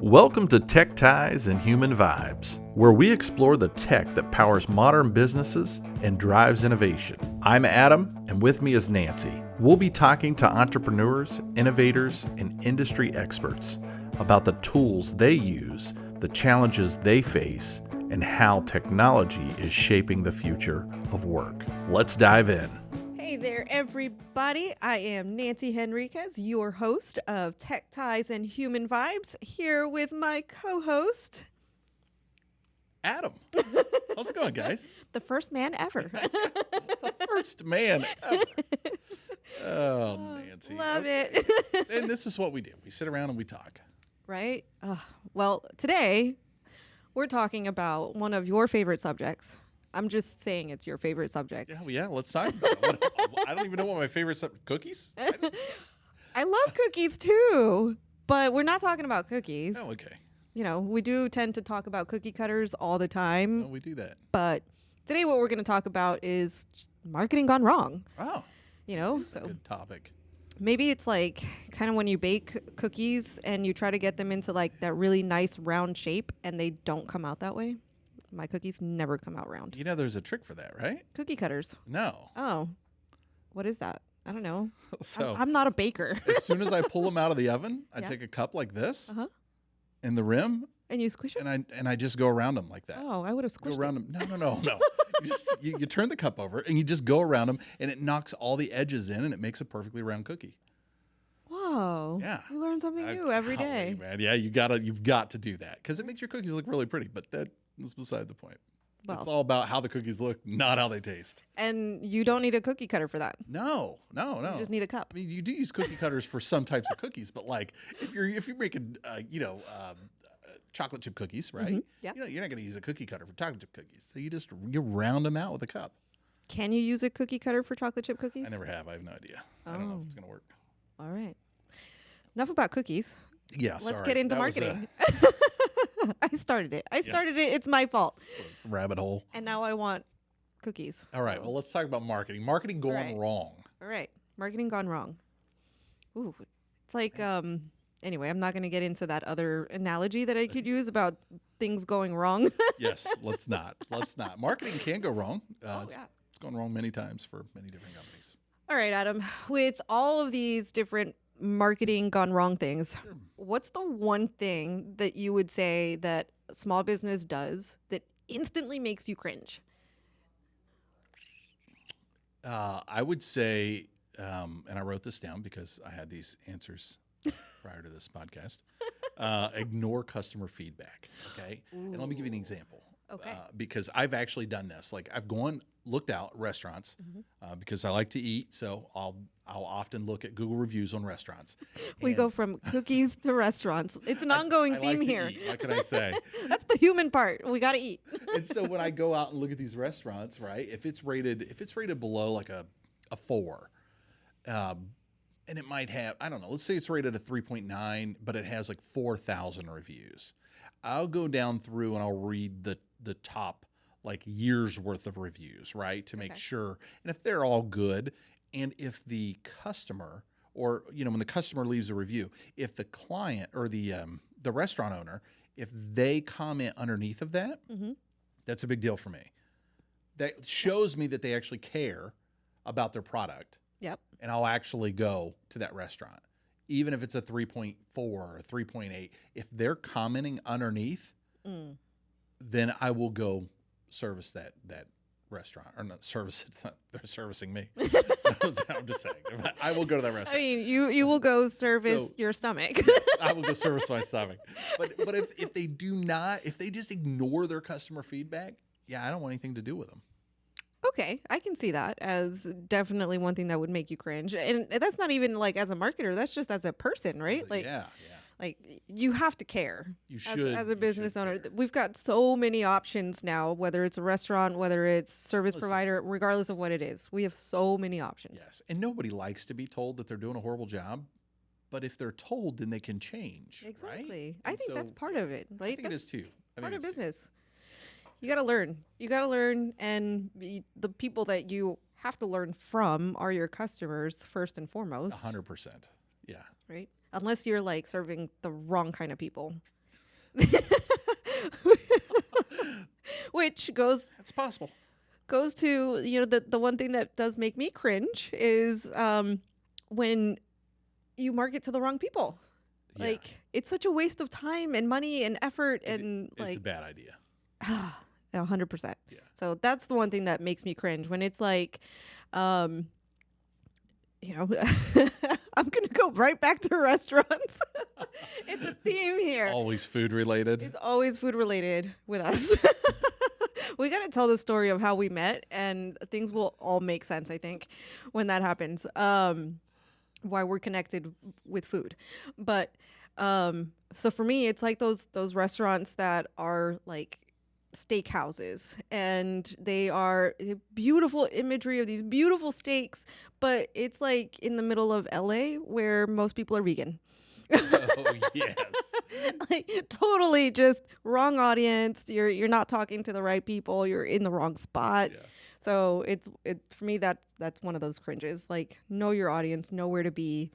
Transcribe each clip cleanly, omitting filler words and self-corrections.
Welcome to Tech Ties and Human Vibes, where we explore the tech that powers modern businesses and drives innovation. I'm Adam, and with me is Nancy. We'll be talking to entrepreneurs, innovators, and industry experts about the tools they use, the challenges they face, and how technology is shaping the future of work. Let's dive in. Hey there, everybody. I am Nancy Henriquez, your host of Tech Ties and Human Vibes, here with my co-host, Adam. How's it going, guys? the first man ever. The first man ever. Oh, Nancy. Love Okay. it. And this is what we do. We sit around and we talk. Right? Well, today we're talking about one of your favorite subjects. I'm just saying it's your favorite subject. Yeah, let's talk about it. I don't even know what my favorite cookies? I love cookies too, but we're not talking about cookies. Oh, okay. You know, we do tend to talk about cookie cutters all the time. Oh, we do that. But today what we're going to talk about is just marketing gone wrong. Oh, You know, that's a so good topic. maybe it's like kind of when you bake cookies and you try to get them into like that really nice round shape and they don't come out that way. My cookies never come out round. You know there's a trick for that, right? Cookie cutters. No. Oh, what is that? I don't know. So I'm not a baker. as soon as I pull them out of the oven, I Yeah. take a cup like this Uh-huh. in the rim, And you squish it? and I just go around them like that. Oh, I would have Go squished around them. No. You turn the cup over and you just go around them, and it knocks all the edges in, and it makes a perfectly round cookie. it. Whoa. Yeah. You learn something new every Golly, day. man. Yeah, you've got to do that because it makes your cookies look really pretty. But that is beside the point. It's Well, all about how the cookies look, not how they taste. and you don't need a cookie cutter for that. No. You just need a cup. I mean, you do use cookie cutters for some types of cookies, but like if you're making chocolate chip cookies, right? Mhm. Yeah. You're not going to use a cookie cutter for chocolate chip cookies. So you round them out with a cup. Can you use a cookie cutter for chocolate chip cookies? I never have. I have no idea. I don't know if it's going to work. All right. Enough about cookies. Yeah. Let's get into That was marketing. I started it. It's my fault. a rabbit hole. And now I want cookies. All right. So- Well, let's talk about marketing. Marketing going Right. wrong. All right. Marketing gone wrong. Ooh. It's like anyway, I'm not going to get into that other analogy that I could use about things going wrong. Yes. Let's not. Marketing can go wrong. Oh, It's yeah. gone wrong many times for many different companies. All right, Adam. With all of these different marketing gone wrong things, what's the one thing that you would say that a small business does that instantly makes you cringe? I would say, and I wrote this down because I had these answers prior to this podcast. Ignore customer feedback. Okay. And let me give you an example. Okay. Because I've actually done this. Like I've looked out at restaurants because I like to eat. So I'll often look at Google reviews on restaurants. We And go from cookies to restaurants. It's an ongoing I like theme to here. eat. What can I say? That's the human part. We got to eat. And so when I go out and look at these restaurants, right, if it's rated below like a 4, and it might have, I don't know, let's say it's rated a 3.9, but it has like 4,000 reviews. I'll go down through and I'll read the top like years worth of reviews, right, to make Okay. sure. And if they're all good, and if the customer, or when the customer leaves a review, if the client or the restaurant owner, if they comment underneath of that, Mhm. that's a big deal for me. That shows me that they actually care about their product, Yep. and I'll actually go to that restaurant. Even if it's a 3.4 or 3.8, if they're commenting underneath, Mm. then I will go service that restaurant, or not service it. They're servicing me. I'm just saying. I will go to that I restaurant. mean, you will go service So- your stomach. I will go service my stomach. But if they do not, if they just ignore their customer feedback, yeah, I don't want anything to do with them. Okay, I can see that as definitely one thing that would make you cringe. And that's not even like as a marketer, that's just as a person, right? Like yeah. like you have to care. You As, should. as you a business should owner, care. we've got so many options now, whether it's a restaurant, whether it's service Listen. provider, regardless of what it is. We have so many options. Yes, and nobody likes to be told that they're doing a horrible job, but if they're told, then they can change. Right? Exactly. I And think that's so part of it, I right? think it is too. I Part think of it is too. business. You got to learn. You got to learn, and the people that you have to learn from are your customers first and foremost, 100%. Yeah. right? Unless you're like serving the wrong kind of people. Which goes That's possible. to, the one thing that does make me cringe is when you market to the wrong people. Yeah. Like, it's such a waste of time and money and effort, and It's a bad idea. 100%. Yeah. So that's the one thing that makes me cringe when it's like, I'm going to go right back to restaurants. It's a theme here. Always food related. It's always food related with us. We got to tell the story of how we met, and things will all make sense, I think, when that happens. Why we're connected with food. But so for me, it's like those restaurants that are like steakhouses, and they are beautiful imagery of these beautiful steaks, but it's like in the middle of LA where most people are vegan. Oh, yes. Like, totally just wrong audience. You're not talking to the right people. You're in the wrong spot. Yeah. So it's for me, that's one of those cringes. Like, know your audience, know where to be.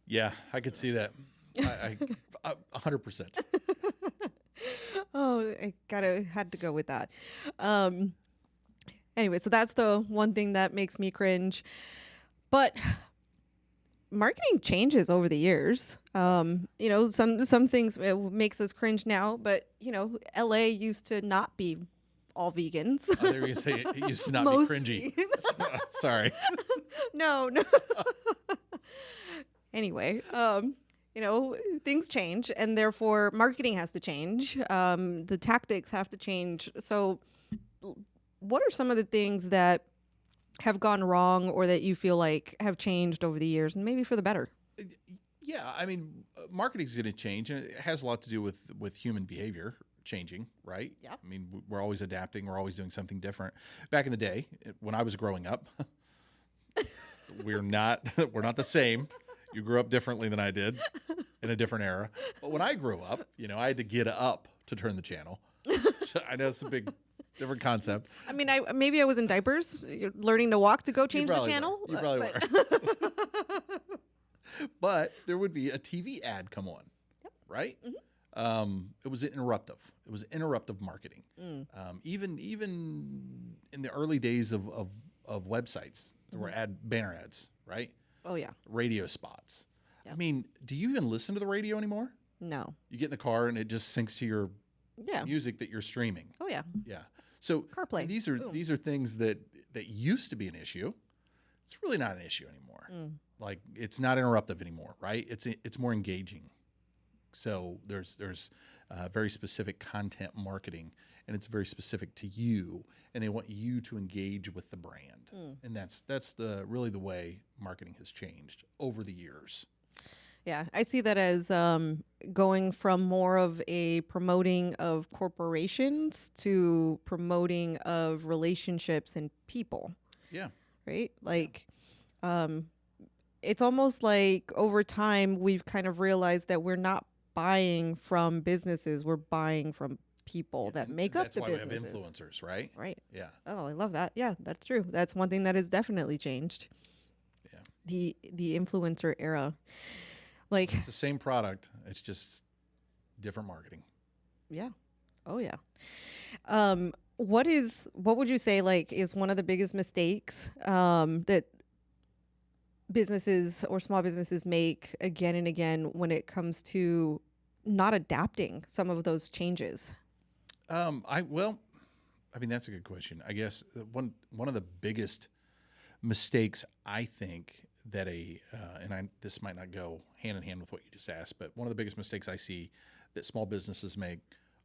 Yeah, I could see that. I 100%. Oh, I had to go with that. Anyway, so that's the one thing that makes me cringe. But marketing changes over the years. Some things makes us cringe now, but LA used to not be all vegans. Oh, there you say it used to not Most be cringy. Sorry. No. Anyway, things change, and therefore marketing has to change. The tactics have to change. So what are some of the things that have gone wrong, or that you feel like have changed over the years, and maybe for the better? Yeah, I mean, marketing's going to change, and it has a lot to do with human behavior changing, right? Yeah. I mean, we're always adapting. We're always doing something different. Back in the day, when I was growing up, we're not the same. You grew up differently than I did, in a different era. But when I grew up, I had to get up to turn the channel. I know it's a big different concept. I mean, maybe I was in diapers, learning to walk to go change the channel. You probably were. But there would be a TV ad come on, right? Mm-hmm. It was interruptive. It was interruptive marketing. Even in the early days of websites, there were banner ads, right? Oh yeah. Radio spots. Yep. I mean, do you even listen to the radio anymore? No. You get in the car and it just syncs to your Yeah. music that you're streaming. Oh yeah. Yeah. So CarPlay. these are things that used to be an issue. It's really not an issue anymore. Like, it's not interruptive anymore, right? It's more engaging. So there's very specific content marketing, and it's very specific to you, and they want you to engage with the brand. And that's really the way marketing has changed over the years. Yeah, I see that as going from more of a promoting of corporations to promoting of relationships and people. Yeah. Right? Like, it's almost like over time we've kind of realized that we're not buying from businesses, we're buying from people that make up the businesses. That's why we have influencers, right? Right. Yeah. Oh, I love that. Yeah, that's true. That's one thing that has definitely changed. Yeah. The influencer era. Like, it's the same product, it's just different marketing. Yeah. Oh yeah. What would you say, like, is one of the biggest mistakes that businesses or small businesses make again and again when it comes to not adapting some of those changes? I mean, that's a good question. I guess one of the biggest mistakes, I think, that this might not go hand in hand with what you just asked, but one of the biggest mistakes I see that small businesses make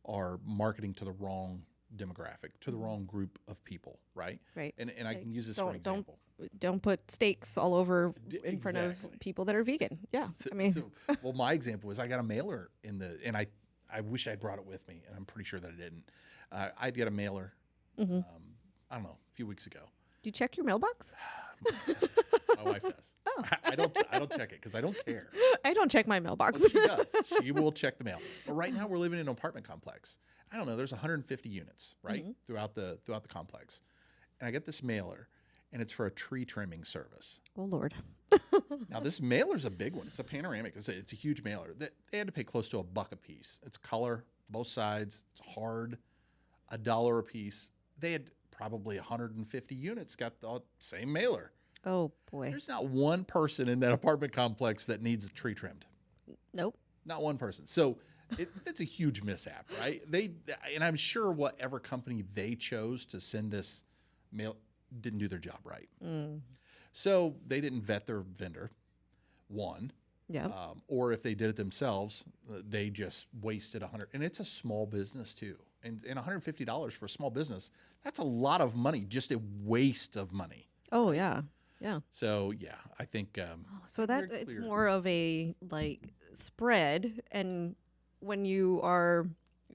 are marketing to the wrong demographic, to the wrong group of people, right? Right. And I can use this for an example. Don't put steaks all over in front of people that are vegan. Yeah. Well, my example is I got a mailer and I wish I'd brought it with me, and I'm pretty sure that I didn't. I'd get a mailer, I don't know, a few weeks ago. Do you check your mailbox? My wife does. Oh. I don't check it because I don't care. I don't check my mailbox. Well, she does. She will check the mail. But right now we're living in an apartment complex. I don't know. There's 150 units, right, throughout the complex, and I get this mailer, and it's for a tree trimming service. Oh, Lord. Now, this mailer's a big one. It's a panoramic. It's a huge mailer. They had to pay close to $1 a piece. It's color, both sides. It's hard, $1 a piece. They had probably 150 units got the same mailer. Oh, boy. There's not one person in that apartment complex that needs a tree trimmed. Nope. Not one person. So it's a huge mishap, right? And I'm sure whatever company they chose to send this mail didn't do their job right. So they didn't vet their vendor, one. Yeah. Or if they did it themselves, they just wasted $100. And it's a small business too. And $150 for a small business, that's a lot of money, just a waste of money. Oh, yeah. Yeah. So, yeah, I think. So that very it's clear. more of a like spread. And when you are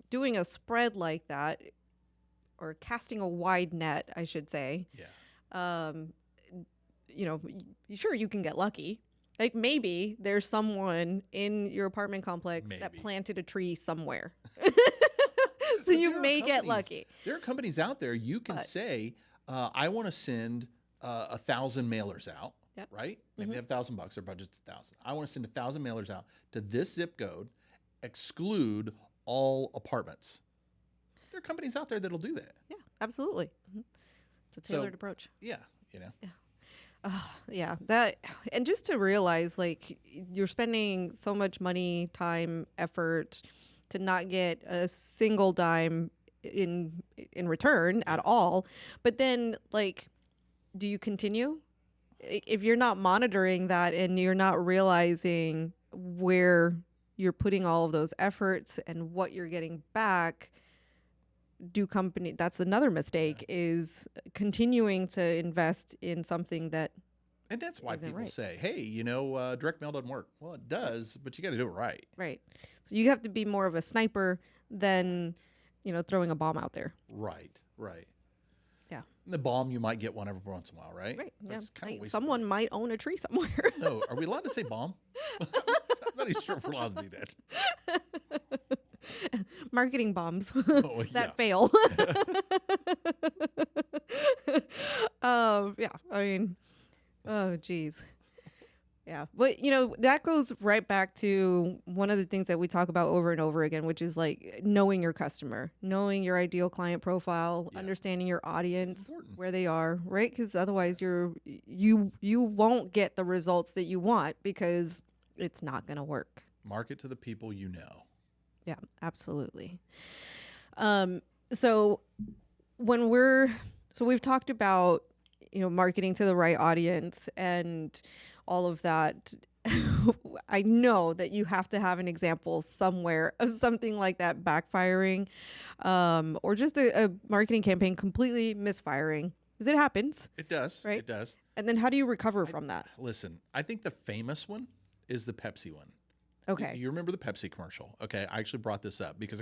doing a spread like that, or casting a wide net, I should say, Yeah. Sure, you can get lucky. Like maybe there's someone in your apartment complex that Maybe. planted a tree somewhere. So But you there are may get companies- lucky. There are companies out there you can But- say, I want to send 1,000 mailers out, Yep. right? Maybe they have $1,000, their budget's 1,000. I want to send 1,000 mailers out to this zip code, exclude all apartments. There are companies out there that'll do that. Yeah, absolutely. It's a So- tailored approach. Yeah, you know. Yeah, that, and just to realize like you're spending so much money, time, effort to not get a single dime in return at all. But then like, do you continue? If you're not monitoring that and you're not realizing where you're putting all of those efforts and what you're getting back, that's another mistake, is continuing to invest in something that And that's why Isn't people right. say, hey, direct mail doesn't work. Well, it does, but you got to do it right. right. So you have to be more of a sniper than, throwing a bomb out there. Right. Yeah. And the bomb, you might get one every once in a while, right? Right. But Yeah. it's kind of Like, someone might own a tree somewhere. No, are we allowed to say bomb? I'm not even sure if we're allowed to do that. Marketing bombs Oh, yeah. that fail. Yeah. I mean, oh, geez. Yeah. But, that goes right back to one of the things that we talk about over and over again, which is like knowing your customer, knowing your ideal client profile, Yeah. understanding your audience, important. where they are, right? Because otherwise you won't get the results that you want because it's not going to work. Market to the people you know. Yeah, absolutely. So we've talked about, marketing to the right audience and all of that. I know that you have to have an example somewhere of something like that backfiring, or just a marketing campaign completely misfiring, because it happens. It does. Right? It does. And then how do you recover from that? Listen, I think the famous one is the Pepsi one. Okay. You remember the Pepsi commercial? Okay, I actually brought this up because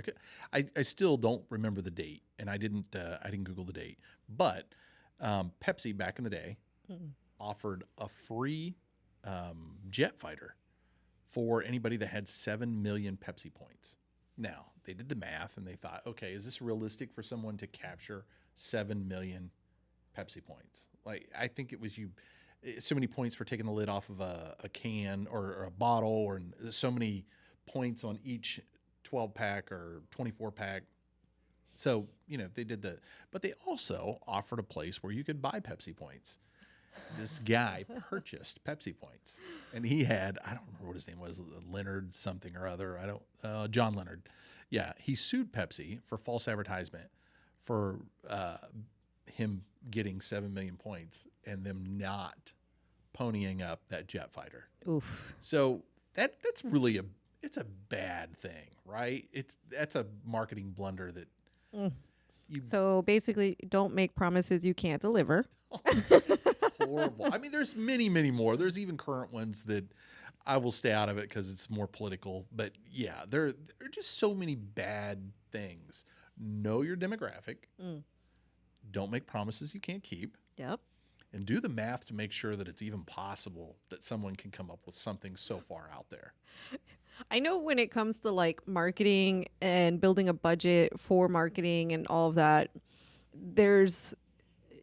I still don't remember the date, and I didn't Google the date. But Pepsi back in the day offered a free jet fighter for anybody that had 7 million Pepsi points. Now they did the math and they thought, okay, is this realistic for someone to capture 7 million Pepsi points? Like, I think it was so many points for taking the lid off of a can or a bottle, or so many points on each 12 pack or 24 pack. So, they did but they also offered a place where you could buy Pepsi points. This guy purchased Pepsi points, and he had, I don't remember what his name was, Leonard something or other. John Leonard. Yeah. He sued Pepsi for false advertisement for him getting 7 million points and them not ponying up that jet fighter. Oof. So that's really it's a bad thing, right? That's a marketing blunder that So basically, don't make promises you can't deliver. it's horrible. I mean, there's many, many more. There's even current ones that I will stay out of it because it's more political. But yeah, there are just so many bad things. Know your demographic. Don't make promises you can't keep. Yep. And do the math to make sure that it's even possible that someone can come up with something so far out there. I know when it comes to like marketing and building a budget for marketing and all of that, there's,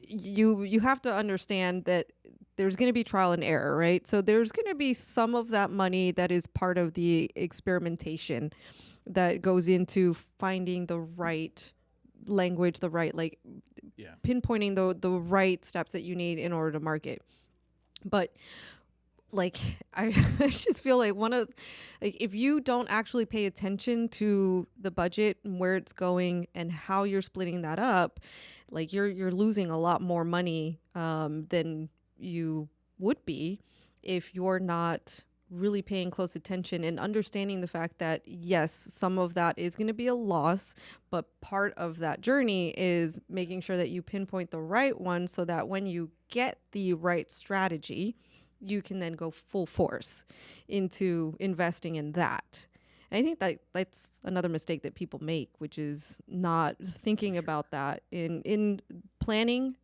you have to understand that there's going to be trial and error, right? So there's going to be some of that money that is part of the experimentation that goes into finding the right language, the right like Yeah. pinpointing the right steps that you need in order to market. But like I, I just feel like like if you don't actually pay attention to the budget and where it's going and how you're splitting that up, like you're losing a lot more money than you would be if you're not really paying close attention and understanding the fact that yes, some of that is going to be a loss, but part of that journey is making sure that you pinpoint the right one so that when you get the right strategy, you can then go full force into investing in that. And I think that that's another mistake that people make, which is not thinking about that in planning,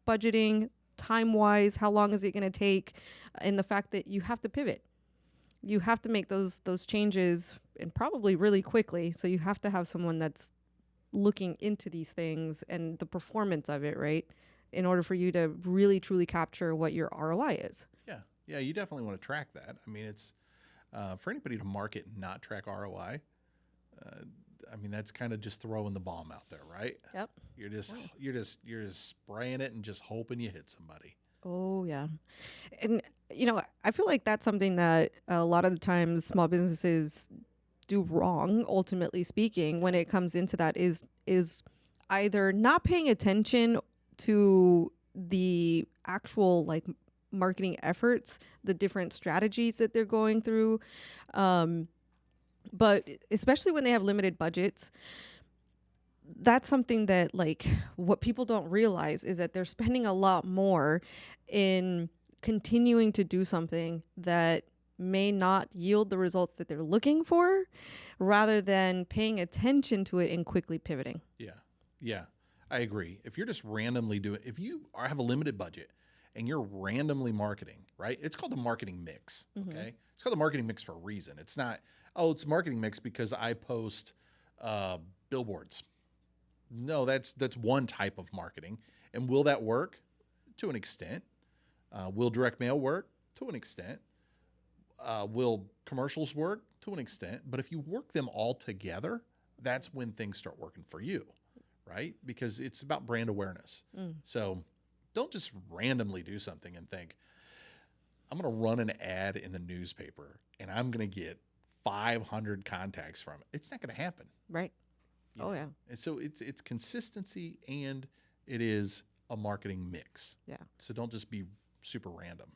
budgeting, time wise, how long is it going to take, and the fact that you have to pivot. You have to make those changes and probably really quickly. So you have to have someone that's looking into these things and the performance of it, right? In order for you to really truly capture what your ROI is. Yeah. Yeah. You definitely want to track that. I mean, it's for anybody to market and not track ROI. I mean, that's kind of just throwing the bomb out there, right? Yep. You're just spraying it and just hoping you hit somebody. Oh, yeah. And, I feel like that's something that a lot of the times small businesses do wrong, ultimately speaking, when it comes into that is either not paying attention to the actual like marketing efforts, the different strategies that they're going through. But especially when they have limited budgets, that's something that like what people don't realize is that they're spending a lot more in continuing to do something that may not yield the results that they're looking for rather than paying attention to it and quickly pivoting. Yeah. Yeah. I agree. If you're just randomly if you have a limited budget and you're randomly marketing, right? It's called the marketing mix. Okay. It's called the marketing mix for a reason. It's not, it's marketing mix because I post billboards. No, that's one type of marketing. And will that work? To an extent. Will direct mail work? To an extent. Will commercials work? To an extent. But if you work them all together, that's when things start working for you, right? Because it's about brand awareness. So don't just randomly do something and think, I'm going to run an ad in the newspaper and I'm going to get 500 contacts from it. It's not going to happen. Right. Yeah. And so it's consistency and it is a marketing mix. Yeah. So don't just be super random.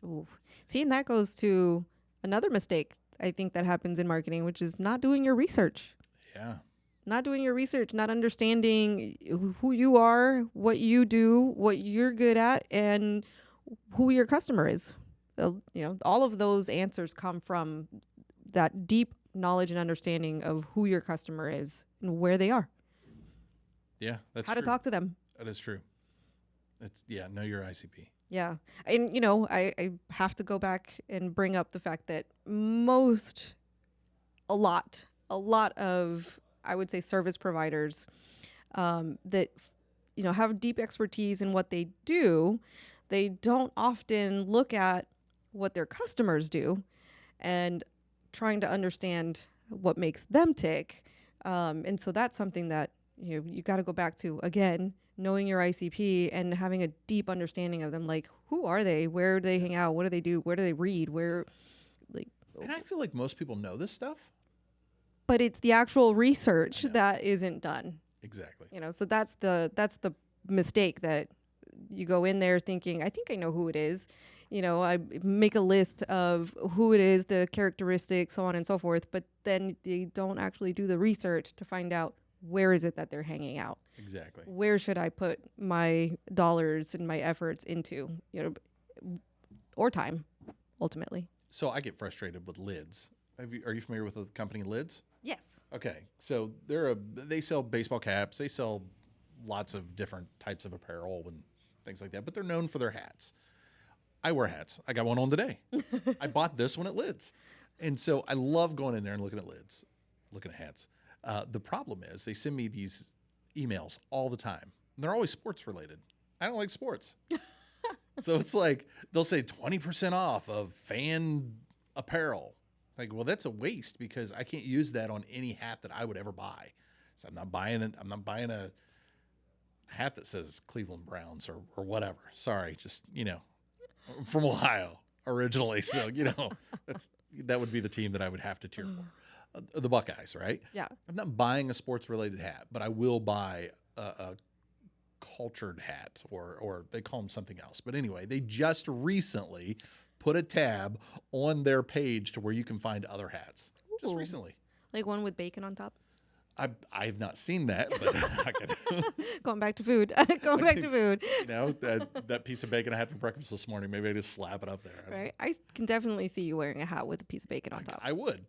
Ooh. See, and that goes to another mistake I think that happens in marketing, which is not doing your research. Yeah. Not doing your research, not understanding who you are, what you do, what you're good at, and who your customer is. All of those answers come from that deep knowledge and understanding of who your customer is and where they are. Yeah, that's how true. to talk to them. That is true. Know your ICP. Yeah. And, I have to go back and bring up the fact that a lot of, I would say, service providers that, have deep expertise in what they do, they don't often look at what their customers do and trying to understand what makes them tick. And so that's something that, you got to go back to, again, knowing your ICP and having a deep understanding of them. Like, who are they? Where do they hang out? What do they do? Where do they read? And I feel like most people know this stuff. But it's the actual research that isn't done. Exactly. So that's the mistake, that you go in there thinking, I think I know who it is. I make a list of who it is, the characteristics, so on and so forth. But then they don't actually do the research to find out where is it that they're hanging out. Exactly. Where should I put my dollars and my efforts into, or time, ultimately. So I get frustrated with Lids. Are you familiar with the company Lids? Yes. Okay. So they sell baseball caps. They sell lots of different types of apparel and things like that, but they're known for their hats. I wear hats. I got one on today. I bought this one at Lids. And so I love going in there and looking at Lids, looking at hats. The problem is they send me these emails all the time. And they're always sports related. I don't like sports. So it's like they'll say 20% off of fan apparel. Like, well, that's a waste because I can't use that on any hat that I would ever buy. So I'm not buying a hat that says Cleveland Browns or whatever. Sorry, just, from Ohio originally. So, that would be the team that I would have to cheer for. The Buckeyes, right? Yeah. I'm not buying a sports related hat, but I will buy a cultured hat or they call them something else. But anyway, they just recently put a tab on their page to where you can find other hats. Just Ooh. recently. Like one with bacon on top? I've not seen that, but I could. Going back to food. Going back to food. That piece of bacon I had for breakfast this morning, maybe I just slap it up there. Right. I can definitely see you wearing a hat with a piece of bacon on top. I would.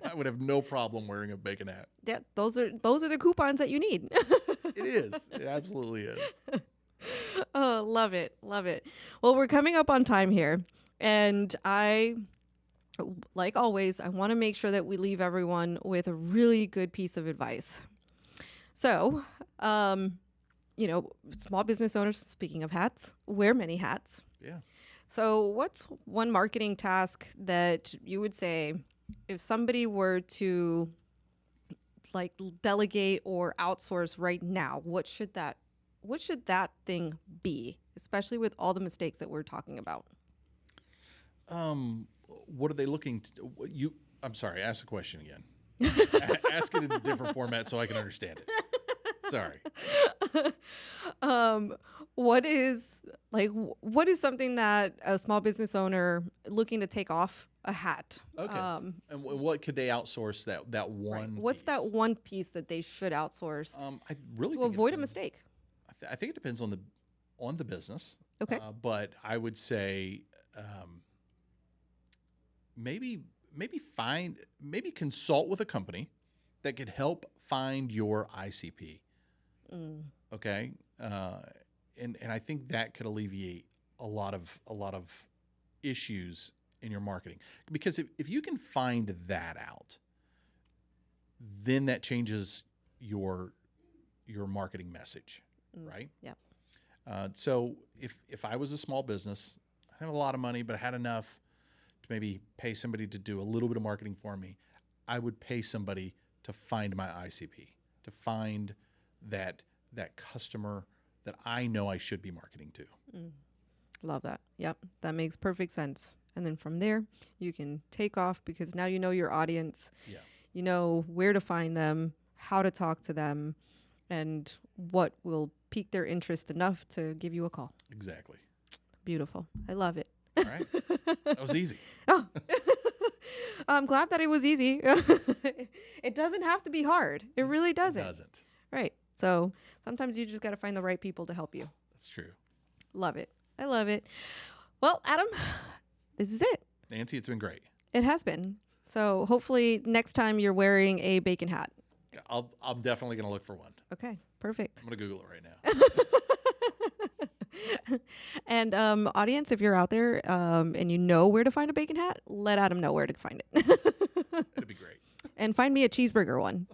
I would have no problem wearing a bacon hat. Yeah, those are the coupons that you need. It is. It absolutely is. Oh, love it. Love it. Well, we're coming up on time here. And like always, I want to make sure that we leave everyone with a really good piece of advice. So, small business owners, speaking of hats, wear many hats. Yeah. So what's one marketing task that you would say if somebody were to like delegate or outsource right now, what should that thing be, especially with all the mistakes that we're talking about? What are they looking to I'm sorry, ask the question again. Ask it in a different format so I can understand it. Sorry. What is something that a small business owner looking to take off a hat? Okay. And what could they outsource that one? Right. What's piece? that one piece that they should outsource I really to think avoid a mistake? I think it depends on the business. Okay. But I would say maybe consult with a company that could help find your ICP. Okay. And I think that could alleviate a lot of issues in your marketing, because if you can find that out, then that changes your marketing message, right? Yep. So if I was a small business, I had a lot of money, but I had enough to maybe pay somebody to do a little bit of marketing for me, I would pay somebody to find my ICP, to find that customer that I know I should be marketing to. Love that. Yep. That makes perfect sense. And then from there, you can take off because now you know your audience. Yeah. You know where to find them, how to talk to them, and what will pique their interest enough to give you a call. Exactly. Beautiful. I love it. All right. That was easy. Oh. I'm glad that it was easy. It doesn't have to be hard. It really doesn't. It doesn't. Right. So sometimes you just got to find the right people to help you. That's true. Love it. I love it. Well, Adam, this is it. Nancy, it's been great. It has been. So hopefully next time you're wearing a bacon hat. I'm definitely going to look for one. Okay, perfect. I'm going to Google it right now. And audience, if you're out there and you know where to find a bacon hat, let Adam know where to find it. It'd be great. And find me a cheeseburger one.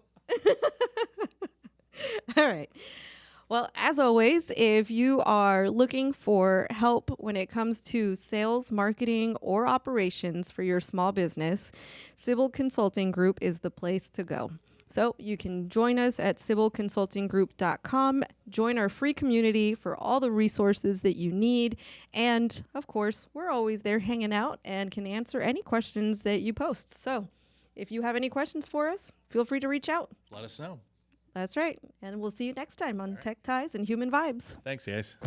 All right. Well, as always, if you are looking for help when it comes to sales, marketing, or operations for your small business, Sybil Consulting Group is the place to go. So you can join us at sybilconsultinggroup.com, join our free community for all the resources that you need. And of course, we're always there hanging out and can answer any questions that you post. So if you have any questions for us, feel free to reach out. Let us know. That's right. And we'll see you next time on Tech Ties and Human Vibes. Thanks, guys.